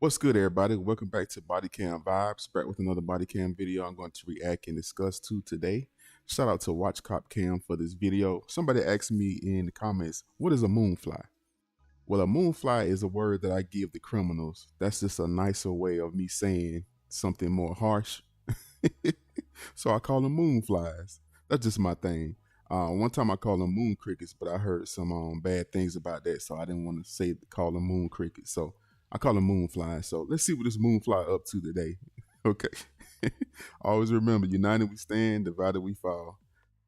What's good, everybody? Welcome back to Bodycam Vibes. Back with another Bodycam video I'm going to react and discuss to today. Shout out to Watch Cop Cam for this video. Somebody asked me in the comments, what is a moonfly? Well, a moonfly is a word that I give the criminals. That's just a nicer way of me saying something more harsh. So I call them moonflies. That's just my thing. One time I called them moon crickets, but I heard some bad things about that, so I didn't want to call them moon crickets. So I call them moonflies. So let's see what this moonfly up to today. Okay. Always remember, united we stand, divided we fall.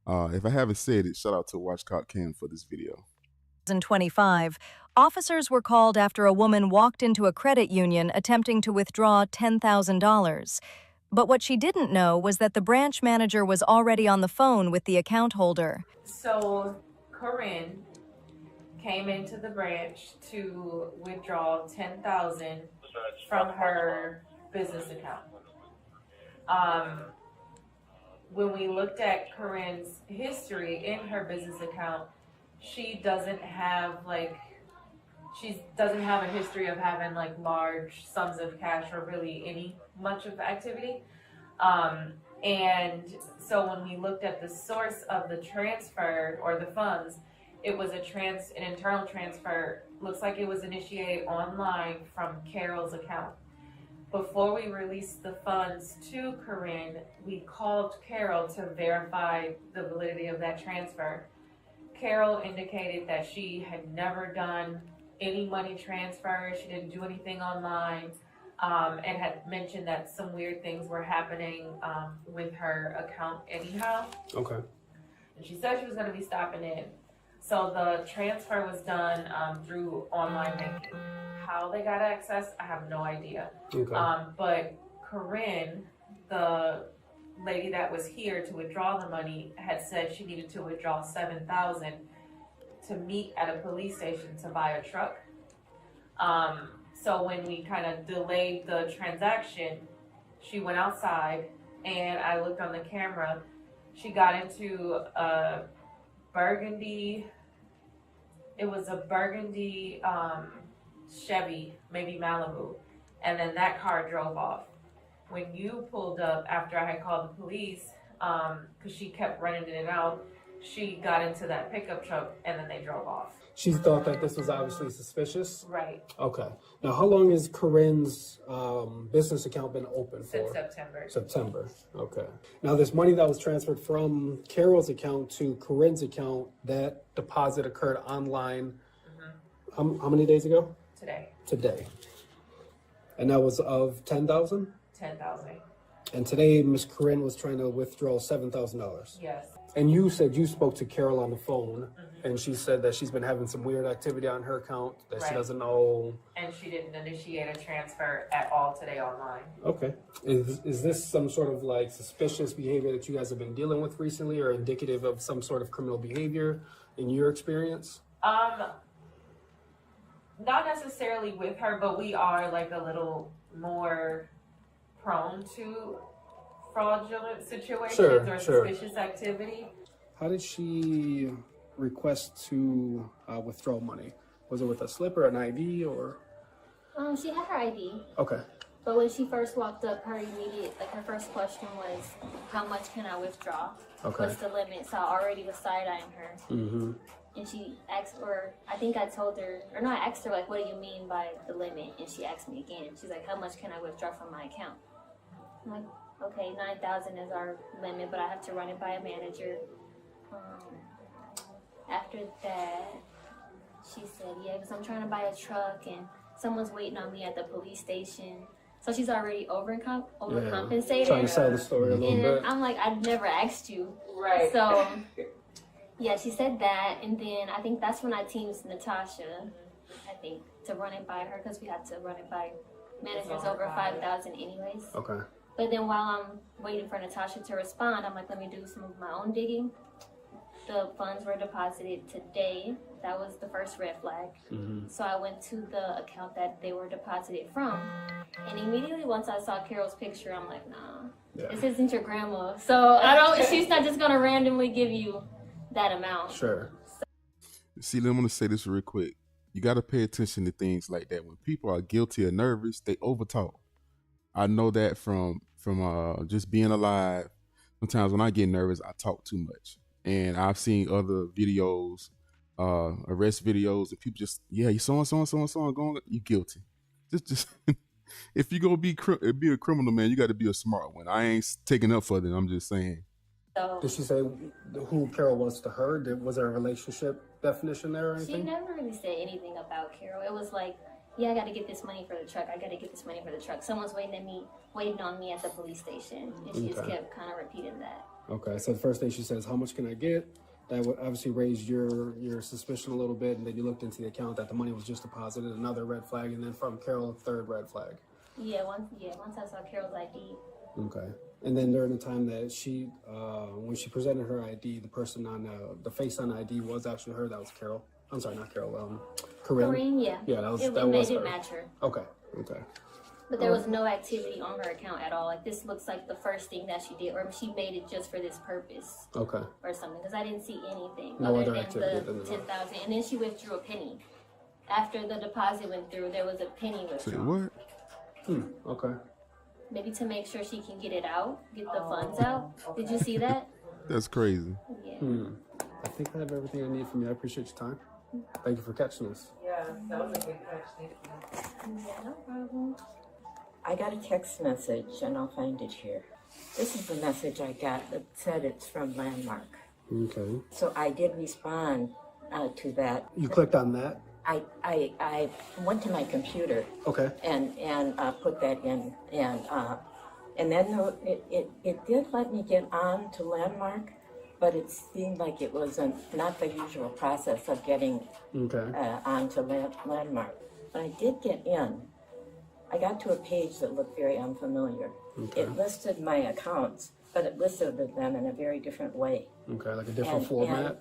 If I haven't said it, shout out to Watch Cop Cam for this video. 2025, officers were called after a woman walked into a credit union attempting to withdraw $10,000. But what she didn't know was that the branch manager was already on the phone with the account holder. So Corinne came into the branch to withdraw $10,000 from her business account. When we looked at Corinne's history in her business account, she doesn't have a history of having like large sums of cash or really any much of activity. And so when we looked at the source of the transfer or the funds, it was an internal transfer. Looks like it was initiated online from Carol's account. Before we released the funds to Corinne, we called Carol to verify the validity of that transfer. Carol indicated that she had never done any money transfer. She didn't do anything online, and had mentioned that some weird things were happening with her account anyhow. Okay. And she said she was going to be stopping in. So the transfer was done through online banking. How they got access, I have no idea. Okay. But Corinne, the lady that was here to withdraw the money, had said she needed to withdraw $7,000 to meet at a police station to buy a truck. So when we kind of delayed the transaction, she went outside and I looked on the camera. She got into a burgundy, it was a burgundy Chevy, maybe Malibu, and then that car drove off. When you pulled up after I had called the police, because she kept running in and out, she got into that pickup truck and then they drove off. She thought that this was obviously suspicious? Right. Okay. Now, how long has Corinne's business account been open for? Since September. September. Okay. Now, this money that was transferred from Carol's account to Corinne's account, that deposit occurred online how many days ago? Today. And that was of $10,000? 10,000. And today, Miss Corinne was trying to withdraw $7,000. Yes. And you said you spoke to Carol on the phone, and she said that she's been having some weird activity on her account that she doesn't know. And she didn't initiate a transfer at all today online. Okay. Is this some sort of like suspicious behavior that you guys have been dealing with recently, or indicative of some sort of criminal behavior in your experience? Not necessarily with her, but we are like a little more prone to fraudulent situations or suspicious activity. How did she request to withdraw money? Was it with a slip or an ID or? She had her ID. Okay. But when she first walked up, her first question was, how much can I withdraw? Okay. What's the limit? So I already was side-eyeing her. Mm-hmm. And she asked, or I think I told her, or no, I asked her, like, what do you mean by the limit? And she asked me again. She's like, how much can I withdraw from my account? I'm like, okay, 9,000 is our limit, but I have to run it by a manager. After that, she said, yeah, because I'm trying to buy a truck and someone's waiting on me at the police station. So she's already overcompensated. Trying to sell the story a little bit. I'm like, I've never asked you. Right. So, yeah, she said that. And then I think that's when I teamed Natasha, I think, to run it by her, because we had to run it by managers over 5,000 anyways. Okay. But then while I'm waiting for Natasha to respond, I'm like, let me do some of my own digging. The funds were deposited today. That was the first red flag. Mm-hmm. So I went to the account that they were deposited from. And immediately once I saw Carol's picture, I'm like, nah, this isn't your grandma. So she's not just gonna randomly give you that amount. Sure. See, I'm gonna say this real quick. You got to pay attention to things like that. When people are guilty or nervous, they overtalk. I know that from just being alive. Sometimes when I get nervous, I talk too much. And I've seen other videos, arrest videos, and people just, yeah, you so and so and so and so going, you guilty. Just if you go be a criminal, man, you got to be a smart one. I ain't taking up for them. I'm just saying. So Did she say who Carol was to her? Was there a relationship definition there or anything? she never really said anything about Carol. It was like, yeah, I got to get this money for the truck. I got to get this money for the truck. Someone's waiting on me at the police station. And she just kept kind of repeating that. Okay, so the first thing she says, how much can I get? That would obviously raise your suspicion a little bit, and then you looked into the account that the money was just deposited, another red flag, and then from Carol, a third red flag. Once I saw Carol's ID. Okay. And then during the time that she, when she presented her ID, the person on the face on the ID was actually her. That was Carol. I'm sorry, not Carol. Corinne, yeah. Yeah, that was it was didn't her. match her. Okay. But there was no activity on her account at all. Like, this looks like the first thing that she did, or she made it just for this purpose. Okay. Or something, because I didn't see anything No other other than activity the 10,000. And then she withdrew a penny. After the deposit went through, there was a penny Say withdrawn. what? Okay. Maybe to make sure she can get it out, get the funds out. Did you see that? That's crazy. Yeah. I think I have everything I need from you. I appreciate your time. Thank you for catching us. Yeah, that was a good catch. Yeah, no problem. I got a text message, and I'll find it here. This is the message I got that said it's from Landmark. Okay. So I did respond to that. You clicked on that? I went to my computer Okay. and put that in, and then it did let me get on to Landmark, but it seemed like it was not the usual process of getting on to Landmark. But I did get in. I got to a page that looked very unfamiliar. Okay. It listed my accounts, but it listed them in a very different way. Okay, like a different format?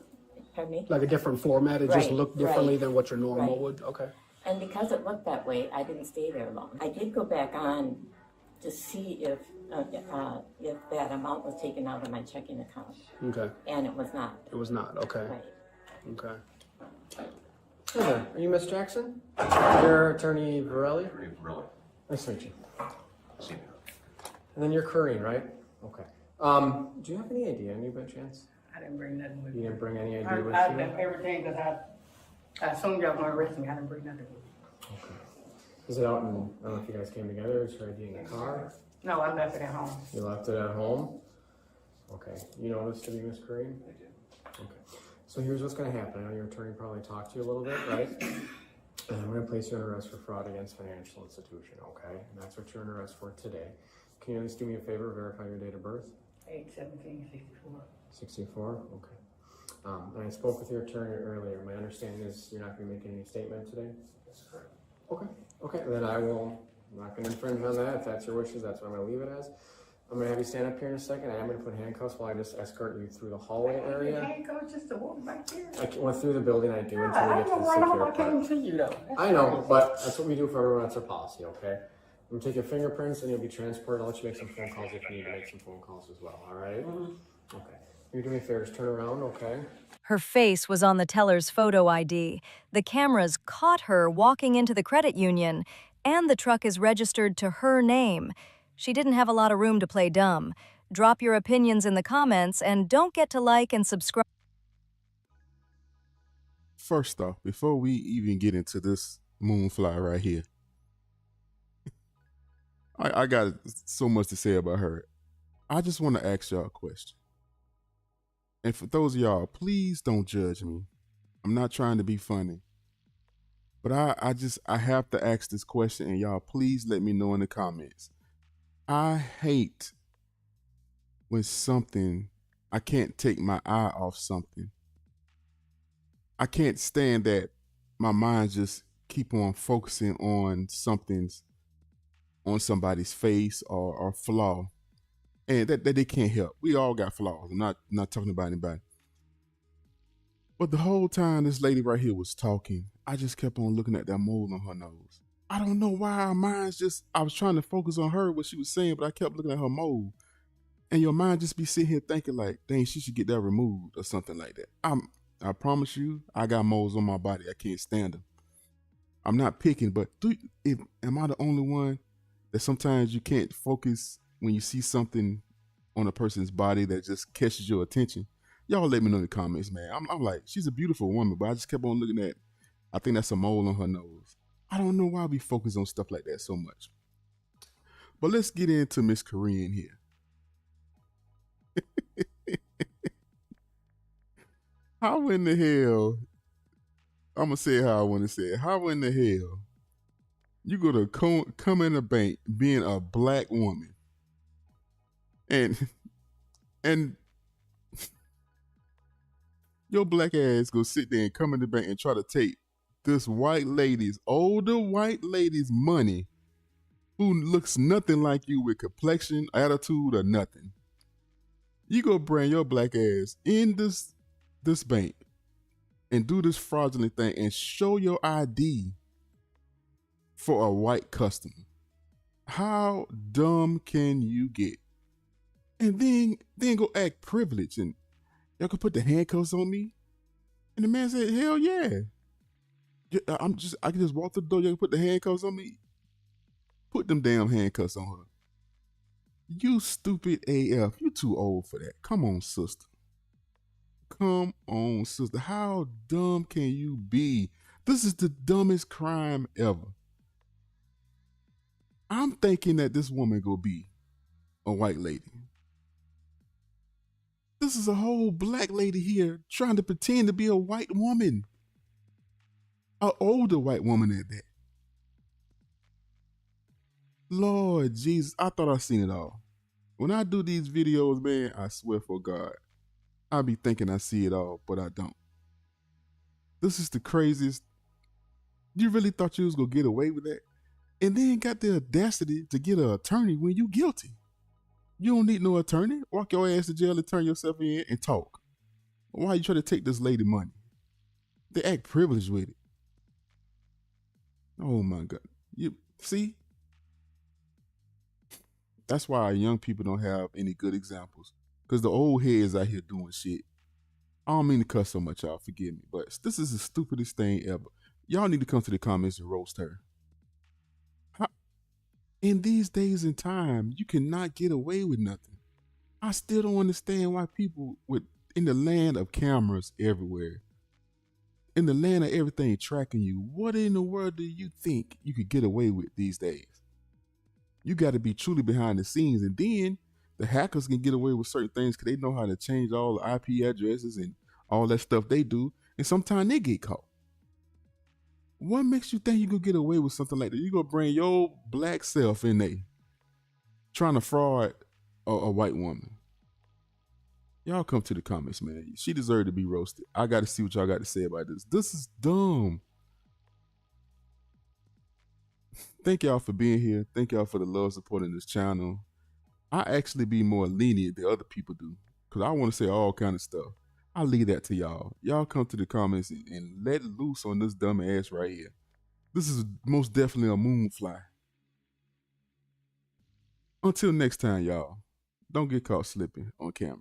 Pardon me? Like a different format? It just Right, looked differently right, than what your normal right. would? Okay. And because it looked that way, I didn't stay there long. I did go back on to see if that amount was taken out of my checking account, Okay. and it was not. It was not. Okay. Right. Okay. Hey there, are you Miss Jackson? You're Attorney Varelli? Really? Nice to meet you. See you. And then you're Corinne, right? Okay. Do you have any idea, any by chance? I didn't bring nothing with You me. didn't bring any I idea with done you? everything because I assumed y'all gonna arrest me. I didn't bring nothing with me. Okay. Is it out in, I don't know if you guys came together, is your ID in the car? No, I left it at home. You left it at home? Okay. You know this to be Miss Corinne? I did. Okay. So here's what's gonna happen. I know your attorney probably talked to you a little bit, right? And I'm gonna place you under arrest for fraud against financial institution, okay? And that's what you're under arrest for today. Can you at least do me a favor, verify your date of birth? 8/17/64. 64? Okay. And I spoke with your attorney earlier. My understanding is you're not gonna be making any statement today? That's correct. Okay. Okay, then I'm not gonna infringe on that. If that's your wishes, that's what I'm gonna leave it as. I'm gonna have you stand up here in a second. I am gonna put handcuffs while I just escort you through the hallway You area. can't go just to walk back there. I went through the building, I do, until we I get to don't the run secure off. I came part. to you though. I know, but that's what we do for everyone. That's our policy, okay? I'm gonna take your fingerprints and you'll be transported. I'll let you make some phone calls if you need to make some phone calls as well, all right? Okay. You're doing me a favor, just turn around, okay? Her face was on the teller's photo ID. The cameras caught her walking into the credit union, and the truck is registered to her name. She didn't have a lot of room to play dumb. Drop your opinions in the comments, and don't get to like and subscribe. First off, before we even get into this moonfly right here, I got so much to say about her. I just want to ask y'all a question. And for those of y'all, please don't judge me. I'm not trying to be funny. But I have to ask this question, and y'all please let me know in the comments. I hate when I can't take my eye off something. I can't stand that my mind just keep on focusing on somebody's face or flaw. And that they can't help. We all got flaws. I'm not talking about anybody. But the whole time this lady right here was talking, I just kept on looking at that mole on her nose. I don't know why our minds I was trying to focus on her, what she was saying, but I kept looking at her mole. And your mind just be sitting here thinking like, dang, she should get that removed or something like that. I promise you, I got moles on my body. I can't stand them. I'm not picking, but am I the only one that sometimes you can't focus when you see something on a person's body that just catches your attention? Y'all let me know in the comments, man. I'm like, she's a beautiful woman, but I just kept on looking at, I think that's a mole on her nose. I don't know why we focus on stuff like that so much. But let's get into Miss Korean here. How in the hell, I'm going to say it how I want to say it. How in the hell you go to come in a bank being a black woman and your black ass go sit there and come in the bank and try to take this older white lady's money who looks nothing like you with complexion, attitude, or nothing. You go bring your black ass in this bank and do this fraudulent thing and show your ID for a white customer. How dumb can you get? And then go act privileged and y'all can put the handcuffs on me? And the man said, hell yeah. I can just walk through the door, y'all can put the handcuffs on me? Put them damn handcuffs on her. You stupid AF. You too old for that. Come on, sister. Come on, sister. How dumb can you be? This is the dumbest crime ever. I'm thinking that this woman gonna be a white lady. This is a whole black lady here trying to pretend to be a white woman. An older white woman at that. Lord Jesus, I thought I seen it all. When I do these videos, man, I swear for God, I be thinking I see it all, but I don't. This is the craziest. You really thought you was gonna get away with that? And then got the audacity to get an attorney when you guilty. You don't need no attorney. Walk your ass to jail and turn yourself in and talk. Why you try to take this lady money? They act privileged with it. Oh my God. You see? That's why our young people don't have any good examples. Because the old heads out here doing shit. I don't mean to cuss so much, y'all. Forgive me. But this is the stupidest thing ever. Y'all need to come to the comments and roast her. In these days and time, you cannot get away with nothing. I still don't understand why people in the land of cameras everywhere, in the land of everything tracking you, what in the world do you think you could get away with these days? You got to be truly behind the scenes, and then the hackers can get away with certain things because they know how to change all the IP addresses and all that stuff they do, and sometimes they get caught. What makes you think you gonna get away with something like that? You gonna bring your black self in there trying to fraud a white woman? Y'all come to the comments, man. She deserved to be roasted. I got to see what y'all got to say about this. This is dumb. Thank y'all for being here. Thank y'all for the love supporting this channel. I actually be more lenient than other people do because I want to say all kind of stuff. I'll leave that to y'all. Y'all come to the comments and let loose on this dumb ass right here. This is most definitely a moonfly. Until next time, y'all, don't get caught slipping on camera.